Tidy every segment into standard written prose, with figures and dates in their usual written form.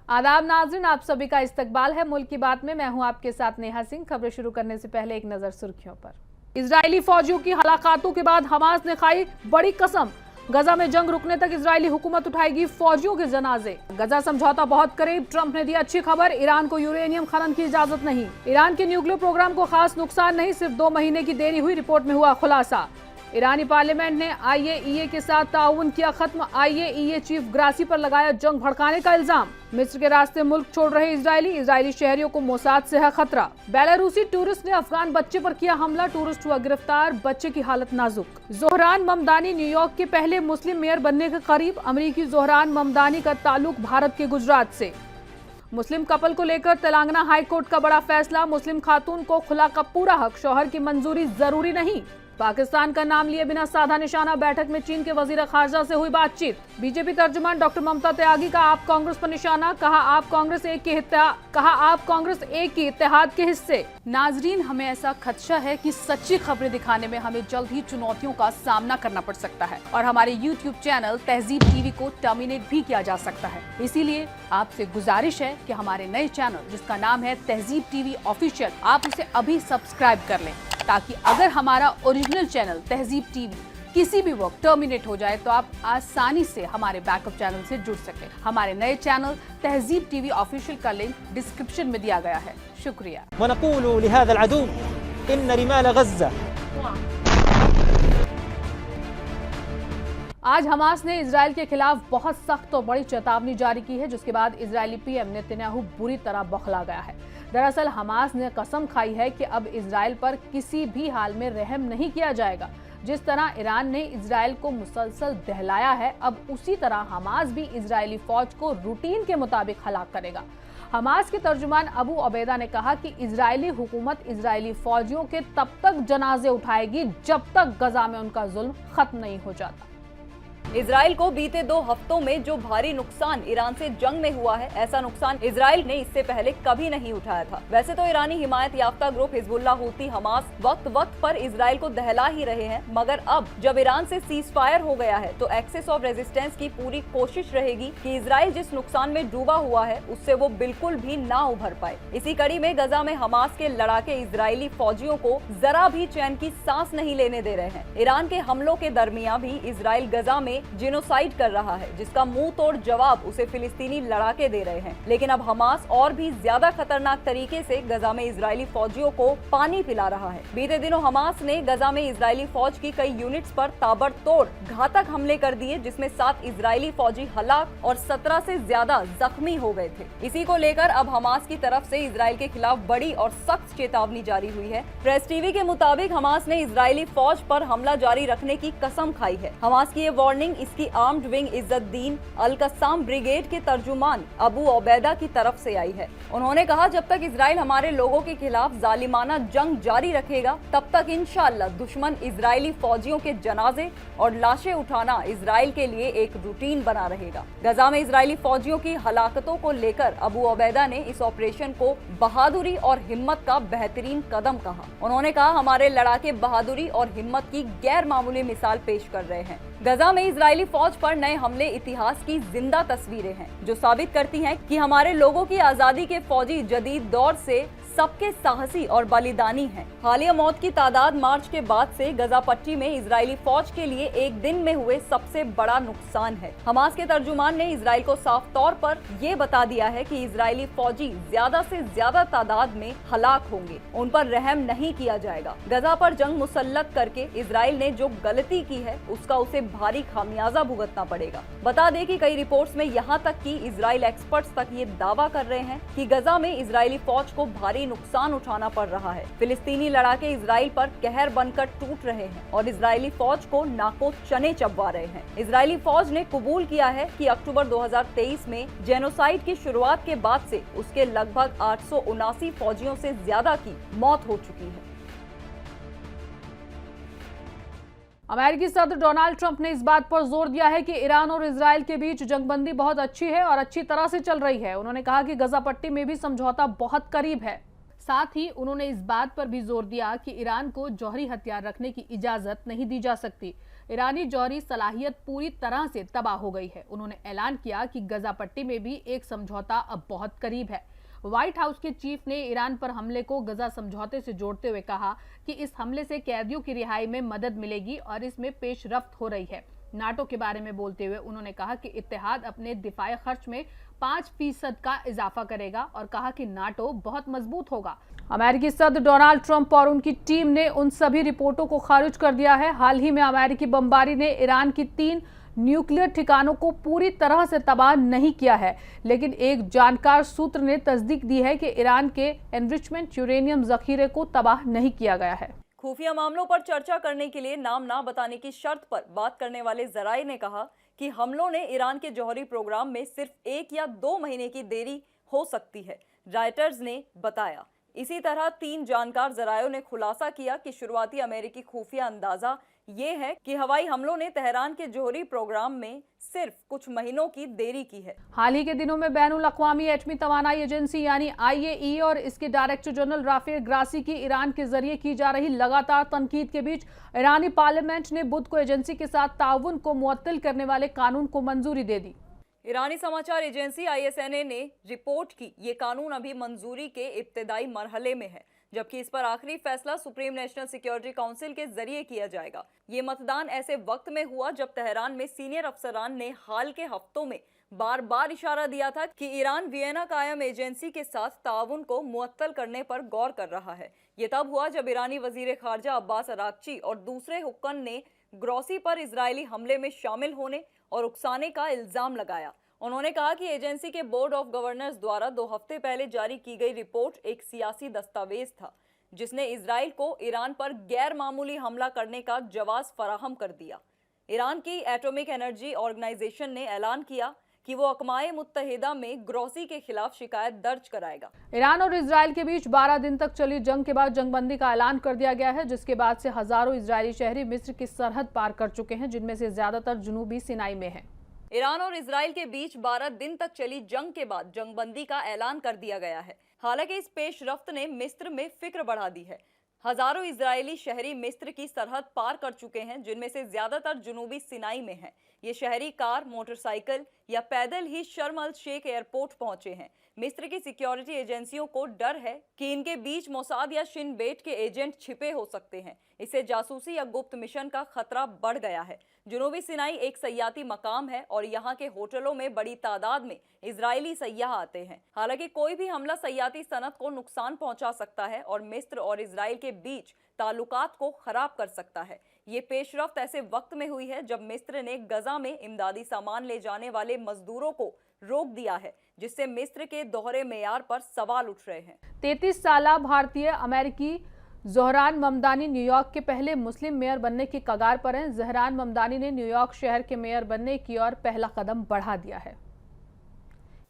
आदाब नाज़रीन, आप सभी का इस्तकबाल है मुल्क की बात में। मैं हूं आपके साथ नेहा सिंह। खबरें शुरू करने से पहले एक नजर सुर्खियों पर। इजरायली फौजियों की हलाकातों के बाद हमास ने खाई बड़ी कसम। गजा में जंग रुकने तक इजरायली हुकूमत उठाएगी फौजियों के जनाजे। गजा समझौता बहुत करीब, ट्रंप ने दी अच्छी खबर। ईरान को यूरेनियम खनन की इजाजत नहीं। ईरान के न्यूक्लियर प्रोग्राम को खास नुकसान नहीं, सिर्फ 2 महीने की देरी हुई, रिपोर्ट में हुआ खुलासा। ईरानी पार्लियामेंट ने आईएईए के साथ ताउन किया खत्म। आईएईए चीफ ग्रासी पर लगाया जंग भड़काने का इल्जाम। मिस्र के रास्ते मुल्क छोड़ रहे इजरायली शहरियों को मोसाद से है खतरा। बेलारूसी टूरिस्ट ने अफगान बच्चे पर किया हमला, टूरिस्ट हुआ गिरफ्तार, बच्चे की हालत नाजुक। जोहरान ममदानी न्यूयॉर्क के पहले मुस्लिम मेयर बनने के करीब। अमरीकी जोहरान ममदानी का ताल्लुक भारत के गुजरात से। मुस्लिम कपल को लेकर तेलंगाना हाईकोर्ट का बड़ा फैसला। मुस्लिम खातून को खुला का पूरा हक, शौहर की मंजूरी जरूरी नहीं। पाकिस्तान का नाम लिए बिना साधा निशाना, बैठक में चीन के वजीर खारजा से हुई बातचीत। बीजेपी तर्जुमान डॉक्टर ममता त्यागी का आप कांग्रेस पर निशाना, कहा आप कांग्रेस एक ही इत्तेहाद के हिस्से। नाजरीन, हमें ऐसा खदशा है कि सच्ची खबरें दिखाने में हमें जल्द ही चुनौतियों का सामना करना पड़ सकता है और हमारे यूट्यूब चैनल तहजीब टीवी को टर्मिनेट भी किया जा सकता है। इसीलिए आपसे गुजारिश है कि हमारे नए चैनल जिसका नाम है तहजीब टीवी ऑफिशियल, आप उसे अभी सब्सक्राइब कर लें, ताकि अगर हमारा ओरिजिनल चैनल तहजीब टीवी किसी भी वक्त टर्मिनेट हो जाए तो आप आसानी से हमारे बैकअप चैनल से जुड़ सकें। हमारे नए चैनल तहजीब टीवी ऑफिशियल का लिंक डिस्क्रिप्शन में दिया गया है। शुक्रिया। वनक़ूलु लिहाज़ा अल-अदू इन्न रिमाल गज़्ज़ा। आज हमास ने इजराइल के खिलाफ बहुत सख्त और बड़ी चेतावनी जारी की है, जिसके बाद इजरायली पीएम नेतन्याहू बुरी तरह बौखला गया है। दरअसल हमास ने कसम खाई है कि अब इजराइल पर किसी भी हाल में रहम नहीं किया जाएगा। जिस तरह ईरान ने इजराइल को मुसलसल दहलाया है, अब उसी तरह हमास भी इजरायली फौज को रूटीन के मुताबिक हलाक करेगा। हमास के तर्जुमान अबू उबैदा ने कहा कि इजरायली हुकूमत इजरायली फौजियों के तब तक जनाजे उठाएगी जब तक गजा में उनका जुल्म खत्म नहीं हो जाता। इजराइल को बीते 2 हफ्तों में जो भारी नुकसान ईरान से जंग में हुआ है, ऐसा नुकसान इजराइल ने इससे पहले कभी नहीं उठाया था। वैसे तो ईरानी हिमायत याफ्ता ग्रुप हिजबुल्लाह हूती हमास वक्त वक्त पर इजराइल को दहला ही रहे हैं, मगर अब जब ईरान से सीज फायर हो गया है तो एक्सेस ऑफ रेजिस्टेंस की पूरी कोशिश रहेगी कि इजराइल जिस नुकसान में डूबा हुआ है उससे वो बिल्कुल भी ना उभर पाए। इसी कड़ी में गजा में हमास के लड़ाके इजरायली फौजियों को जरा भी चैन की सांस नहीं लेने दे रहे हैं। ईरान के हमलों के दरमियान भी इजराइल गजा में जिनोसाइड कर रहा है, जिसका मुंह तोड़ जवाब उसे फिलिस्तीनी लड़ाके दे रहे हैं। लेकिन अब हमास और भी ज्यादा खतरनाक तरीके से गजा में इजरायली फौजियों को पानी पिला रहा है। बीते दिनों हमास ने गजा में इजरायली फौज की कई यूनिट्स पर ताबड़तोड़ घातक हमले कर दिए, जिसमें 7 इजरायली फौजी हलाक और 17 से ज्यादा जख्मी हो गए थे। इसी को लेकर अब हमास की तरफ से इजराइल के खिलाफ बड़ी और सख्त चेतावनी जारी हुई है। प्रेस टीवी के मुताबिक हमास ने इजरायली फौज पर हमला जारी रखने की कसम खाई है। हमास की ये वार्निंग इसकी आर्म्ड विंग इज्जतदीन अल कस्साम ब्रिगेड के तर्जुमान अबू उबैदा की तरफ से आई है। उन्होंने कहा, जब तक इजराइल हमारे लोगों के खिलाफ जालिमाना जंग जारी रखेगा तब तक इंशाअल्लाह दुश्मन इजरायली फौजियों के जनाजे और लाशें उठाना इजराइल के लिए एक रूटीन बना रहेगा। गजा में इजरायली फौजियों की हलाकतों को लेकर अबू उबैदा ने इस ऑपरेशन को बहादुरी और हिम्मत का बेहतरीन कदम कहा। उन्होंने कहा, हमारे लड़ाके बहादुरी और हिम्मत की गैर मामूली मिसाल पेश कर रहे हैं। गजा में इजरायली फौज पर नए हमले इतिहास की जिंदा तस्वीरें हैं, जो साबित करती हैं कि हमारे लोगों की आजादी के फौजी जदीद दौर से सबके साहसी और बलिदानी हैं। हालिया मौत की तादाद मार्च के बाद से गजा पट्टी में इजरायली फौज के लिए एक दिन में हुए सबसे बड़ा नुकसान है। हमास के तर्जुमान ने इजराइल को साफ तौर पर ये बता दिया है कि इजरायली फौजी ज्यादा से ज्यादा तादाद में हलाक होंगे, उन पर रहम नहीं किया जाएगा। गजा पर जंग मुसल्लत करके इजराइल ने जो गलती की है उसका उसे भारी खामियाजा भुगतना पड़ेगा। बता दें कि कई रिपोर्ट्स में यहाँ तक कि इजराइल एक्सपर्ट्स तक ये दावा कर रहे हैं कि गजा में इजरायली फौज को भारी नुकसान उठाना पड़ रहा है। फिलिस्तीनी लड़ाके इजराइल पर कहर बनकर टूट रहे हैं और इजरायली फौज को नाको चने चबवा रहे हैं। इजरायली फौज ने कबूल किया है कि अक्टूबर 2023 में जेनोसाइड की शुरुआत के बाद से उसके लगभग 879 फौजियों से ज्यादा की मौत हो चुकी है। अमेरिकी सदर डोनाल्ड ट्रंप ने इस बात पर जोर दिया है कि ईरान और इजराइल के बीच जंगबंदी बहुत अच्छी है और अच्छी तरह से चल रही है। उन्होंने कहा कि गजा पट्टी में भी समझौता बहुत करीब है। साथ ही उन्होंने इस बात पर भी जोर दिया कि ईरान को जौहरी हथियार रखने की इजाजत नहीं दी जा सकती। ईरानी जौहरी सलाहियत पूरी तरह से तबाह हो गई है। उन्होंने ऐलान किया कि गजा पट्टी में भी एक समझौता अब बहुत करीब है। व्हाइट हाउस के चीफ ने ईरान पर हमले को गजा समझौते से जोड़ते हुए कहा कि इस हमले से कैदियों की रिहाई में मदद मिलेगी और इसमें पेशरफ्त हो रही है। नाटो के बारे में बोलते हुए उन्होंने कहा कि इत्तेहाद अपने दिफाई खर्च में 5% का इजाफा करेगा और कहा कि नाटो बहुत मजबूत होगा। अमेरिकी सदर डोनाल्ड ट्रंप और उनकी टीम ने उन सभी रिपोर्टों को खारिज कर दिया है। हाल ही में अमेरिकी बमबारी ने ईरान की 3 न्यूक्लियर ठिकानों को पूरी तरह से तबाह नहीं किया है, लेकिन एक जानकार सूत्र ने तस्दीक दी है कि ईरान के एनरिचमेंट यूरेनियम जखीरे को तबाह नहीं किया गया है। खुफिया मामलों पर चर्चा करने के लिए नाम ना बताने की शर्त पर बात करने वाले जराए ने कहा कि हमलों ने ईरान के जौहरी प्रोग्राम में सिर्फ 1 या 2 महीने की देरी हो सकती है, रॉयटर्स ने बताया। इसी तरह 3 जानकार जरायों ने खुलासा किया कि शुरुआती अमेरिकी खुफिया अंदाजा ये है कि हवाई हमलों ने तेहरान के जौहरी प्रोग्राम में सिर्फ कुछ महीनों की देरी की है। हाल ही के दिनों में बैनुल अक़वामी एटमी तवानाई एजेंसी यानी IAEA और इसके डायरेक्टर जनरल राफेल ग्रासी की ईरान के जरिए की जा रही लगातार तनकीद के बीच ईरानी पार्लियामेंट ने बुध को एजेंसी के साथ ताउन को मुअत्तल करने वाले कानून को मंजूरी दे दी। ईरानी समाचार एजेंसी ISNA ने रिपोर्ट की ये कानून अभी मंजूरी के इब्तदाई मरहले में है, जबकि इस पर आखिरी फैसला सुप्रीम नेशनल सिक्योरिटी काउंसिल के जरिए किया जाएगा। ये मतदान ऐसे वक्त में हुआ जब तेहरान में सीनियर अफसरान ने हाल के हफ्तों में बार बार इशारा दिया था कि ईरान वियना कायम एजेंसी के साथ ताउन को मुअत्तल करने पर गौर कर रहा है। ये तब हुआ जब ईरानी वजीर खारजा अब्बास अरागची और दूसरे हुक्म ने ग्रोसी पर इजरायली हमले में शामिल होने और उकसाने का इल्जाम लगाया। उन्होंने कहा कि एजेंसी के बोर्ड ऑफ गवर्नर्स द्वारा 2 हफ्ते पहले जारी की गई रिपोर्ट एक सियासी दस्तावेज था, जिसने इजराइल को ईरान पर गैर मामूली हमला करने का जवाब फराहम कर दिया। ईरान की एटॉमिक एनर्जी ऑर्गेनाइजेशन ने ऐलान किया कि वो अक़वाए मुत्तहिदा में ग्रोसी के खिलाफ शिकायत दर्ज कराएगा। ईरान और इजराइल के बीच 12 दिन तक चली जंग के बाद जंगबंदी का ऐलान कर दिया गया है, जिसके बाद से हजारों इजरायली शहरी मिस्र की सरहद पार कर चुके हैं, जिनमें से ज्यादातर जुनूबी सिनाई में हैं। ईरान और इजराइल के बीच 12 दिन तक चली जंग के बाद जंगबंदी का ऐलान कर दिया गया है। हालांकि इस पेशरफ्त ने मिस्र में फिक्र बढ़ा दी है। हजारों इजरायली शहरी मिस्र की सरहद पार कर चुके हैं, जिनमें से ज्यादातर जुनूबी सिनाई में हैं। ये शहरी कार, मोटरसाइकिल या पैदल ही शर्म अल शेख एयरपोर्ट पहुंचे हैं। मिस्र की सिक्योरिटी एजेंसियों को डर है कि इनके बीच मोसाद या शिन बेट के एजेंट छिपे हो सकते हैं। इससे जासूसी या गुप्त मिशन का खतरा बढ़ गया है। जुनूबी सिनाई एक सयाती मकाम है और यहाँ के होटलों में बड़ी तादाद में इजरायली सयाह आते हैं। हालांकि कोई भी हमला सयाती सनत को नुकसान पहुंचा सकता है और मिस्र और इजराइल के बीच ताल्लुकात को खराब कर सकता है। ये पेशरफ्त ऐसे वक्त में हुई है जब मिस्र ने गजा में इमदादी सामान ले जाने वाले मजदूरों को रोक दिया है, जिससे मिस्र के दोहरे मेयार पर सवाल उठ रहे हैं। 33 साला भारतीय अमेरिकी ज़ोहरान ममदानी न्यूयॉर्क के पहले मुस्लिम मेयर बनने की कगार पर हैं। ज़ोहरान ममदानी ने न्यूयॉर्क शहर के मेयर बनने की ओर पहला कदम बढ़ा दिया है।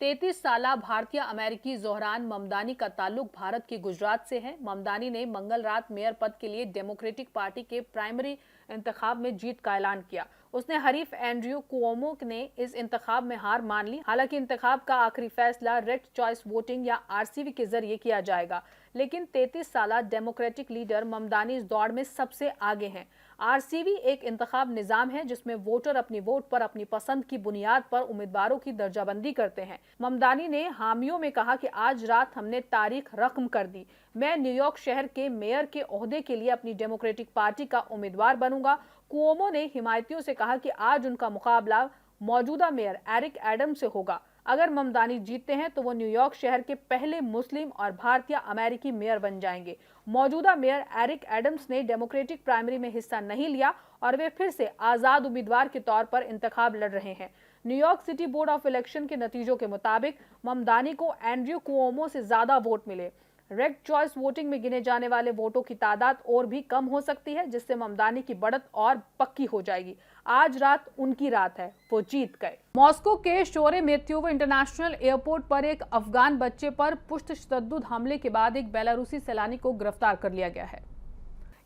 33 साला भारतीय अमेरिकी ज़ोहरान ममदानी का ताल्लुक भारत की गुजरात से है। ममदानी ने मंगल रात मेयर पद के लिए डेमोक्रेटिक पार्टी के प्राइमरी इंतखाब में जीत का ऐलान किया। उसने हरीफ एंड्रयू कुओमो ने इस इंतखाब में हार मान ली। हालांकि इंतखाब का आखिरी फैसला रेड चॉइस वोटिंग या RCV के जरिए किया जाएगा, लेकिन 33 साला डेमोक्रेटिक लीडर ममदानी इस दौड़ में सबसे आगे हैं। RCV एक इंतखाब निजाम है जिसमें वोटर अपनी वोट पर अपनी पसंद की बुनियाद पर उम्मीदवारों की दर्जाबंदी करते हैं। ममदानी ने हामियों में कहा कि आज रात हमने तारीख रकम कर दी। मैं न्यूयॉर्क शहर के मेयर के ओहदे के लिए अपनी डेमोक्रेटिक पार्टी का उम्मीदवार बनूंगा। कुओमो ने हिमायतियों से कहा कि आज उनका मुकाबला मौजूदा मेयर एरिक एडम्स से होगा। अगर ममदानी जीतते हैं तो वो न्यूयॉर्क शहर के पहले मुस्लिम और भारतीय अमेरिकी मेयर बन जाएंगे। मौजूदा मेयर एरिक एडम्स ने डेमोक्रेटिक प्राइमरी में हिस्सा नहीं लिया और वे फिर से आजाद उम्मीदवार के तौर पर इंतखाब लड़ रहे हैं। New York city board of election के नतीजों के मुताबिक ममदानी को एंड्रयू कुओमो से ज्यादा वोट मिले। रेड चॉइस वोटिंग में गिने जाने वाले वोटों की तादाद और भी कम हो सकती है, जिससे ममदानी की बढ़त और पक्की हो जाएगी। आज रात उनकी रात है, वो जीत गए। मॉस्को के शेरेमेत्योवो इंटरनेशनल एयरपोर्ट पर एक अफगान बच्चे पर पुश्तशद्दुद हमले के बाद एक बेलारूसी सैलानी को गिरफ्तार कर लिया गया है।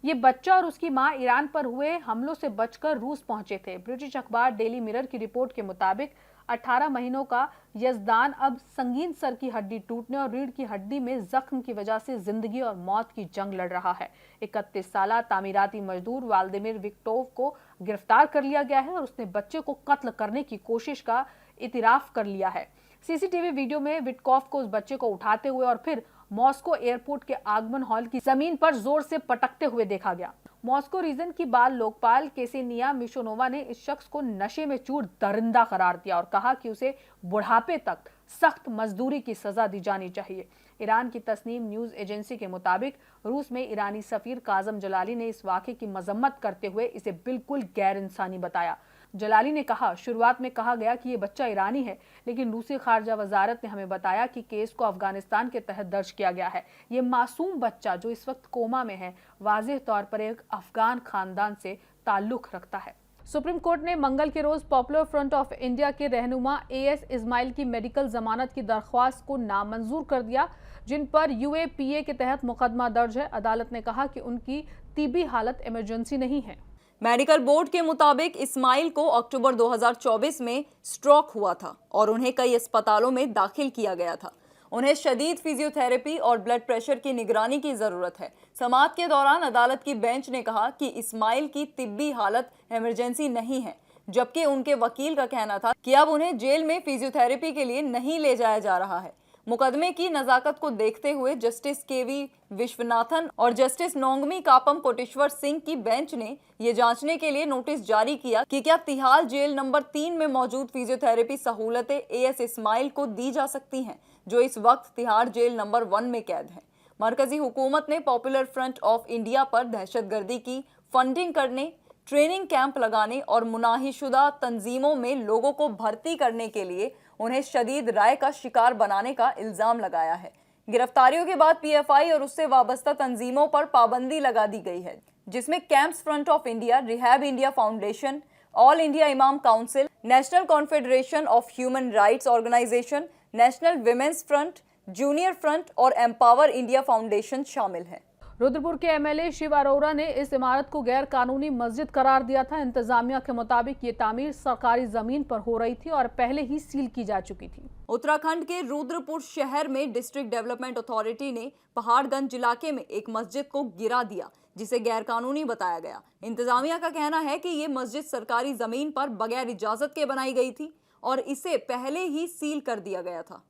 ये बच्चा और उसकी मां ईरान पर हुए हमलों से बचकर रूस पहुंचे थे। ब्रिटिश अखबार डेली मिरर की रिपोर्ट के मुताबिक 18 महीनों का यजदान अब संगीन सर की हड्डी टूटने और रीढ़ की हड्डी में जख्म की वजह से जिंदगी और मौत की जंग लड़ रहा है। 31 साला तामीराती मजदूर वाल्दिमिर विक्टोव को गिरफ्तार कर लिया गया है और उसने बच्चे को कत्ल करने की कोशिश का इतिराफ कर लिया है। सीसीटीवी वीडियो में विटकॉफ को उस बच्चे को उठाते हुए और फिर मॉस्को एयरपोर्ट के आगमन हॉल की जमीन पर जोर से पटकते हुए देखा गया। मॉस्को रीजन की बाल लोकपाल केसेनिया मिशोनोवा ने इस शख्स को नशे में चूर दरिंदा करार दिया और कहा कि उसे बुढ़ापे तक सख्त मजदूरी की सजा दी जानी चाहिए। ईरान की तस्नीम न्यूज एजेंसी के मुताबिक रूस में ईरानी सफीर काजम जलाली ने इस वाक़े की मजम्मत करते हुए इसे बिल्कुल गैर इंसानी बताया। जलाली ने कहा, शुरुआत में कहा गया कि ये बच्चा ईरानी है, लेकिन रूसी खारजा वजारत ने हमें बताया कि केस को अफगानिस्तान के तहत दर्ज किया गया है। ये मासूम बच्चा जो इस वक्त कोमा में है, वाज़ेह तौर पर एक अफगान खानदान से ताल्लुक रखता है। सुप्रीम कोर्ट ने मंगल के रोज पॉपुलर फ्रंट ऑफ इंडिया के रहनुमा AS इस्माइल की मेडिकल जमानत की दरख्वास्त को नामंजूर कर दिया, जिन पर UAPA के तहत मुकदमा दर्ज है। अदालत ने कहा कि उनकी तिबी हालत इमरजेंसी नहीं है। मेडिकल बोर्ड के मुताबिक इस्माइल को अक्टूबर 2024 में स्ट्रोक हुआ था और उन्हें कई अस्पतालों में दाखिल किया गया था। उन्हें शदीद फिजियोथेरेपी और ब्लड प्रेशर की निगरानी की जरूरत है। समाअत के दौरान अदालत की बेंच ने कहा कि इस्माइल की तिब्बी हालत इमरजेंसी नहीं है, जबकि उनके वकील का कहना था कि अब उन्हें जेल में फिजियोथेरेपी के लिए नहीं ले जाया जा रहा है। मुकदमे की नजाकत को देखते हुए जस्टिस KV विश्वनाथन और जस्टिस नोंगमी कापम कोटेश्वर सिंह की बेंच ने ये जांचने के लिए नोटिस जारी किया कि क्या तिहाड़ जेल नंबर 3 में मौजूद फिजियोथेरेपी सहूलतें AS इस्माइल को दी जा सकती हैं, जो इस वक्त तिहाड़ जेल नंबर 1 में कैद हैं। मरकजी हुकूमत ने पॉपुलर फ्रंट ऑफ इंडिया पर दहशतगर्दी की फंडिंग करने, ट्रेनिंग कैंप लगाने और मुनाहिशुदा तंजीमों में लोगों को भर्ती करने के लिए उन्हें शदीद राय का शिकार बनाने का इल्जाम लगाया है। गिरफ्तारियों के बाद PFI और उससे वाबस्ता तंजीमों पर पाबंदी लगा दी गई है, जिसमें Campus Front of India, Rehab India Foundation, All India Imam Council, National Confederation of Human Rights Organisation, National Women's Front, Junior Front और एम्पावर इंडिया फाउंडेशन शामिल हैं। रुद्रपुर के MLA शिव अरोरा ने इस इमारत को गैर कानूनी मस्जिद करार दिया था। इंतजामिया के मुताबिक ये तामीर सरकारी जमीन पर हो रही थी और पहले ही सील की जा चुकी थी। उत्तराखंड के रुद्रपुर शहर में डिस्ट्रिक्ट डेवलपमेंट अथॉरिटी ने पहाड़गंज इलाके में एक मस्जिद को गिरा दिया, जिसे गैर कानूनी बताया गया। इंतजामिया का कहना है कि ये मस्जिद सरकारी जमीन पर बगैर इजाजत के बनाई गई थी और इसे पहले ही सील कर दिया गया था।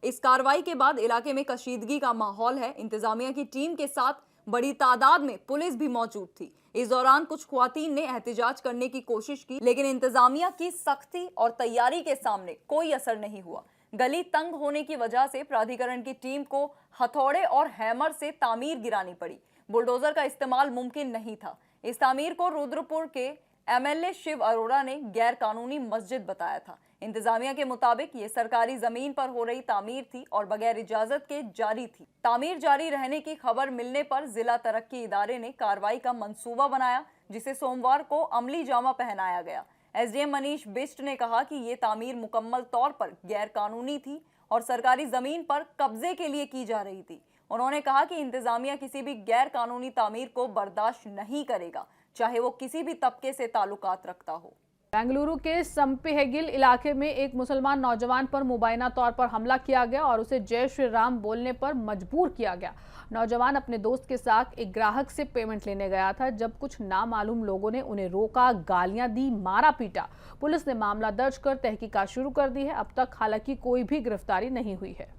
इस कार्रवाई के बाद इलाके में कशीदगी का माहौल है। इंतजामिया की टीम के साथ बड़ी तादाद में पुलिस भी मौजूद थी। इस दौरान कुछ ख्वातीन ने एहतिजाज करने की कोशिश की, लेकिन इंतजामिया की सख्ती और तैयारी के सामने कोई असर नहीं हुआ। गली तंग होने की वजह से प्राधिकरण की टीम को हथौड़े और हैमर से तामीर गिरानी पड़ी। बुलडोजर का इस्तेमाल मुमकिन नहीं था। इस तामीर को रुद्रपुर के MLA शिव अरोरा ने गैर कानूनी मस्जिद बताया था। इंतजामिया के मुताबिक ये सरकारी जमीन पर हो रही तामीर थी और बगैर इजाजत के जारी थी। तामीर जारी रहने की खबर मिलने पर जिला तरक्की इदारे ने कार्रवाई का मंसूबा बनाया, जिसे सोमवार को अमली जामा पहनाया गया। SDM मनीष बिष्ट ने कहा कि ये तामीर मुकम्मल तौर पर गैर कानूनी थी और सरकारी जमीन पर कब्जे के लिए की जा रही थी। उन्होंने कहा कि इंतजामिया किसी भी गैर कानूनी तामीर को बर्दाश्त नहीं करेगा, चाहे वो किसी भी तबके से ताल्लुकात रखता हो। बेंगलुरु के संपेहगिल इलाके में एक मुसलमान नौजवान पर मुबैना तौर पर हमला किया गया और उसे जय श्री राम बोलने पर मजबूर किया गया। नौजवान अपने दोस्त के साथ एक ग्राहक से पेमेंट लेने गया था, जब कुछ नामालूम लोगों ने उन्हें रोका, गालियां दी, मारा पीटा। पुलिस ने मामला दर्ज कर तहकीकात शुरू कर दी है। अब तक हालांकि कोई भी गिरफ्तारी नहीं हुई है।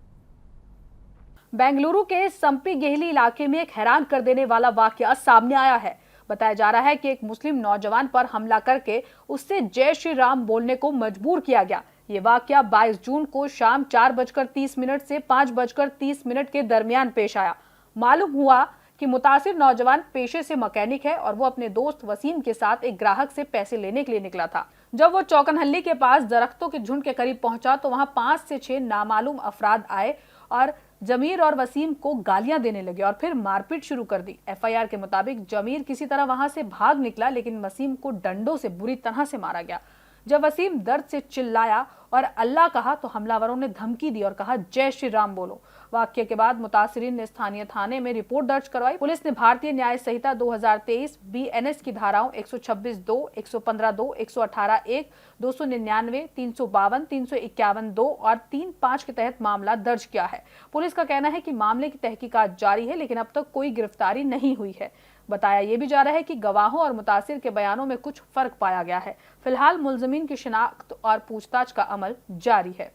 बेंगलुरु के संपेगेहली इलाके में एक हैरान कर देने वाला वाकया सामने आया है। बताया जा रहा है कि एक मुस्लिम नौजवान पर हमला करके उससे जय श्री राम बोलने को मजबूर किया गया। ये वाकया 22 जून को शाम 4:30 से 5:30 के दरमियान पेश आया। मालूम हुआ कि मुतासिर नौजवान पेशे से मैकेनिक है और वो अपने दोस्त वसीम के साथ एक ग्राहक से पैसे लेने के लिए निकला था। जब वो चौकनहल्ली के पास दरख्तों के झुंड के करीब पहुंचा तो वहां 5 से 6 नामालूम अफराद आए और जमीर और वसीम को गालियां देने लगे और फिर मारपीट शुरू कर दी। FIR के मुताबिक जमीर किसी तरह वहां से भाग निकला, लेकिन वसीम को डंडों से बुरी तरह से मारा गया। जब वसीम दर्द से चिल्लाया और अल्लाह कहा तो हमलावरों ने धमकी दी और कहा जय श्री राम बोलो। वाकये के बाद मुतासिरीन ने स्थानीय थाने में रिपोर्ट दर्ज करवाई। पुलिस ने भारतीय न्याय संहिता 2023 BNS की धाराओं 126(2), 115(2), 118(1), 299, 352, 351(2) और 35 के तहत मामला दर्ज किया है। पुलिस का कहना है कि मामले की तहकीकात जारी है, लेकिन अब तक कोई गिरफ्तारी नहीं हुई है। बताया ये भी जा रहा है कि गवाहों और मुतासिर के बयानों में कुछ फर्क पाया गया है। फिलहाल मुलजमीन की शिनाख्त और पूछताछ का अमल जारी है।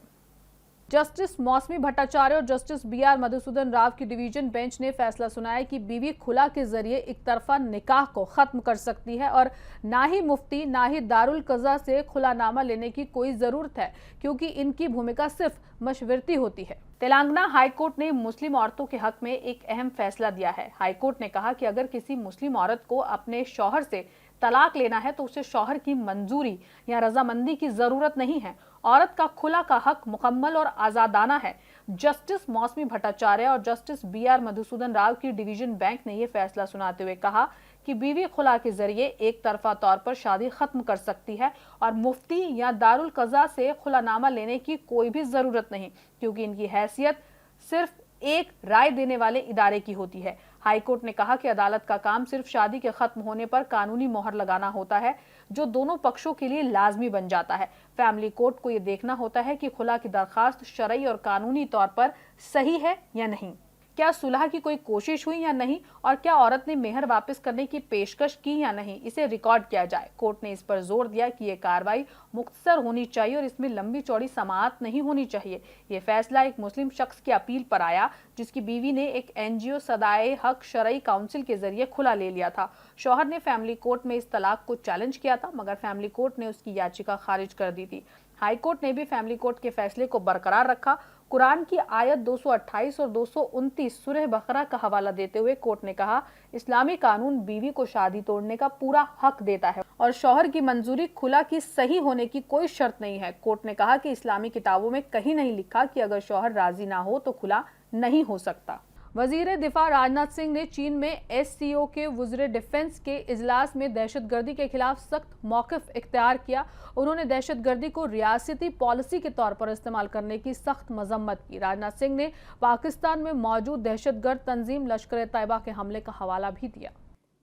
जस्टिस मौसमी भट्टाचार्य और जस्टिस बी.आर. मधुसूदन राव की डिवीजन बेंच ने फैसला सुनाया कि बीवी खुला के जरिए एक तरफा निकाह को खत्म कर सकती है और ना ही मुफ्ती ना ही दारुल कज़ा से खुलानामा लेने की कोई जरूरत है, क्योंकि इनकी भूमिका सिर्फ मशवरती होती है। तेलंगाना हाईकोर्ट ने मुस्लिम औरतों के हक में एक अहम फैसला दिया है। हाईकोर्ट ने कहा कि अगर किसी मुस्लिम औरत को अपने शौहर से तलाक लेना है तो उसे शौहर की मंजूरी या रजामंदी की जरूरत नहीं है। औरत का खुला का हक मुकम्मल और आजादाना है। जस्टिस मौसमी भट्टाचार्य और जस्टिस बी.आर. मधुसूदन राव की डिवीजन बेंच ने यह फैसला सुनाते हुए कहा कि बीवी खुला के जरिए एक तरफा तौर पर शादी खत्म कर सकती है और मुफ्ती या दारुल कज़ा से खुलानामा लेने की कोई भी जरूरत नहीं, क्योंकि इनकी हैसियत सिर्फ एक राय देने वाले इदारे की होती है। हाईकोर्ट ने कहा कि अदालत का काम सिर्फ शादी के खत्म होने पर कानूनी मोहर लगाना होता है, जो दोनों पक्षों के लिए लाजमी बन जाता है। फैमिली कोर्ट को यह देखना होता है कि खुला की दरखास्त शरई और कानूनी तौर पर सही है या नहीं, क्या सुलह की कोई कोशिश हुई या नहीं, और क्या औरत ने मेहर वापस करने की पेशकश की या नहीं, इसे रिकॉर्ड किया जाए। कोर्ट ने इस पर जोर दिया कि यह कार्रवाई मुख्तसर होनी चाहिए और इसमें लंबी चौड़ी समाअत नहीं होनी चाहिए। यह फैसला एक मुस्लिम शख्स की अपील पर आया, जिसकी बीवी ने एक NGO सदाए हक शरई काउंसिल के जरिए खुला ले लिया था। शौहर ने फैमिली कोर्ट में इस तलाक को चैलेंज किया था, मगर फैमिली कोर्ट ने उसकी याचिका खारिज कर दी थी। हाईकोर्ट ने भी फैमिली कोर्ट के फैसले को बरकरार रखा। कुरान की आयत 228 और 229 सूरह बकरा का हवाला देते हुए कोर्ट ने कहा, इस्लामी कानून बीवी को शादी तोड़ने का पूरा हक देता है और शौहर की मंजूरी खुला की सही होने की कोई शर्त नहीं है। कोर्ट ने कहा कि इस्लामी किताबों में कहीं नहीं लिखा कि अगर शौहर राजी ना हो तो खुला नहीं हो सकता। वजीर दिफा राजनाथ सिंह ने चीन में SCO के वज़ीर डिफेंस के इजलास में दहशतगर्दी के खिलाफ सख्त मौक़िफ़ इख्तियार किया। उन्होंने दहशतगर्दी को रियासती पॉलिसी के तौर पर इस्तेमाल करने की सख्त मजम्मत की। राजनाथ सिंह ने पाकिस्तान में मौजूद दहशतगर्द तंजीम लश्कर तैयबा के हमले का हवाला भी दिया।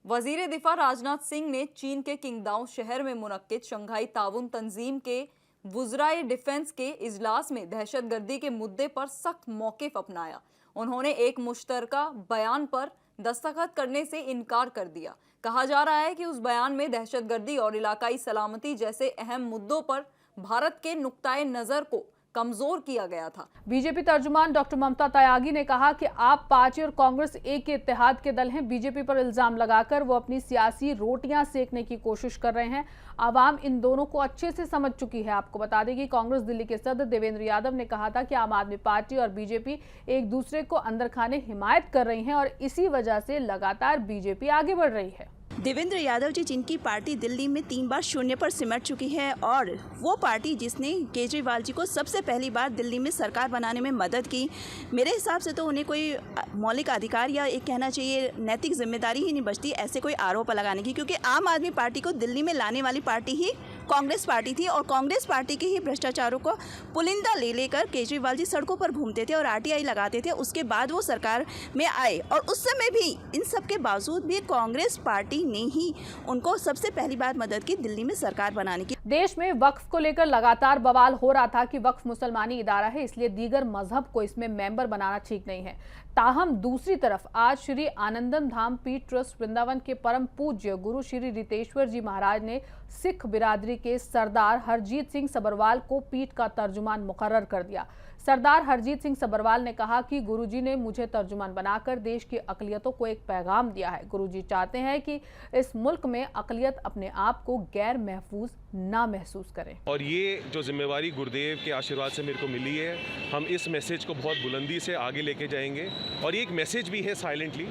वजीर दिफा राजनाथ सिंह ने चीन के किंगदाओ शहर में मुनक्किद शंघाई ताउन तंजीम के वज़राए डिफेंस के इजलास में दहशतगर्दी के मुद्दे पर सख्त मौक़िफ़ अपनाया। उन्होंने एक मुश्तरका बयान पर दस्तखत करने से इनकार कर दिया। कहा जा रहा है कि उस बयान में दहशतगर्दी और इलाकाई सलामती जैसे अहम मुद्दों पर भारत के नुक्ताए नज़र को कमजोर किया गया था। बीजेपी तर्जुमान डॉक्टर ममता त्यागी ने कहा कि आप पार्टी और कांग्रेस एक के इत्तेहाद के दल हैं। बीजेपी पर इल्जाम लगाकर वो अपनी सियासी रोटियां सेकने की कोशिश कर रहे हैं। आवाम इन दोनों को अच्छे से समझ चुकी है। आपको बता दें कि कांग्रेस दिल्ली के सदर देवेंद्र यादव ने कहा था कि आम आदमी पार्टी और बीजेपी एक दूसरे को अंदर खाने हिमायत कर रही हैं और इसी वजह से लगातार बीजेपी आगे बढ़ रही है। देवेंद्र यादव जी, जिनकी पार्टी दिल्ली में 3 बार शून्य पर सिमट चुकी है और वो पार्टी जिसने केजरीवाल जी को सबसे पहली बार दिल्ली में सरकार बनाने में मदद की, मेरे हिसाब से तो उन्हें कोई मौलिक अधिकार या एक कहना चाहिए नैतिक जिम्मेदारी ही नहीं बचती ऐसे कोई आरोप लगाने की, क्योंकि आम आदमी पार्टी को दिल्ली में लाने वाली पार्टी ही कांग्रेस पार्टी थी और कांग्रेस पार्टी के ही भ्रष्टाचारों को पुलिंदा ले लेकर केजरीवाल जी सड़कों पर घूमते थे और RTI लगाते थे। उसके बाद वो सरकार में आए और उस समय भी इन सब के बावजूद भी कांग्रेस पार्टी ने ही उनको सबसे पहली बार मदद की दिल्ली में सरकार बनाने की। देश में वक्फ को लेकर लगातार बवाल हो रहा था कि वक्फ मुसलमानी इदारा है, इसलिए दीगर मजहब को इसमें मेंबर बनाना ठीक नहीं है। ताहम दूसरी तरफ आज श्री आनंदन धाम पीठ ट्रस्ट वृंदावन के परम पूज्य गुरु श्री रितेश्वर जी महाराज ने सिख बिरादरी के सरदार हरजीत सिंह सब्रवाल को पीठ का तर्जुमान मुकर्रर कर दिया। सरदार हरजीत सिंह सब्रवाल ने कहा कि गुरुजी ने मुझे तर्जुमान बनाकर देश की अकलियतों को एक पैगाम दिया है। गुरुजी चाहते हैं कि इस मुल्क में अकलियत अपने आप को गैर महफूज ना महसूस करे। और ये जो जिम्मेवारी गुरुदेव के आशीर्वाद से मेरे को मिली है, हम इस मैसेज को बहुत बुलंदी से आगे लेके जाएंगे। और ये एक मैसेज भी है साइलेंटली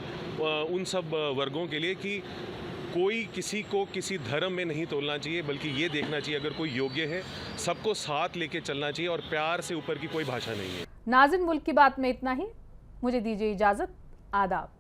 उन सब वर्गों के लिए कि कोई किसी को किसी धर्म में नहीं तोलना चाहिए, बल्कि ये देखना चाहिए अगर कोई योग्य है सबको साथ लेके चलना चाहिए और प्यार से ऊपर की कोई भाषा नहीं है। नाज़रीन, मुल्क की बात में इतना ही। मुझे दीजिए इजाजत। आदाब।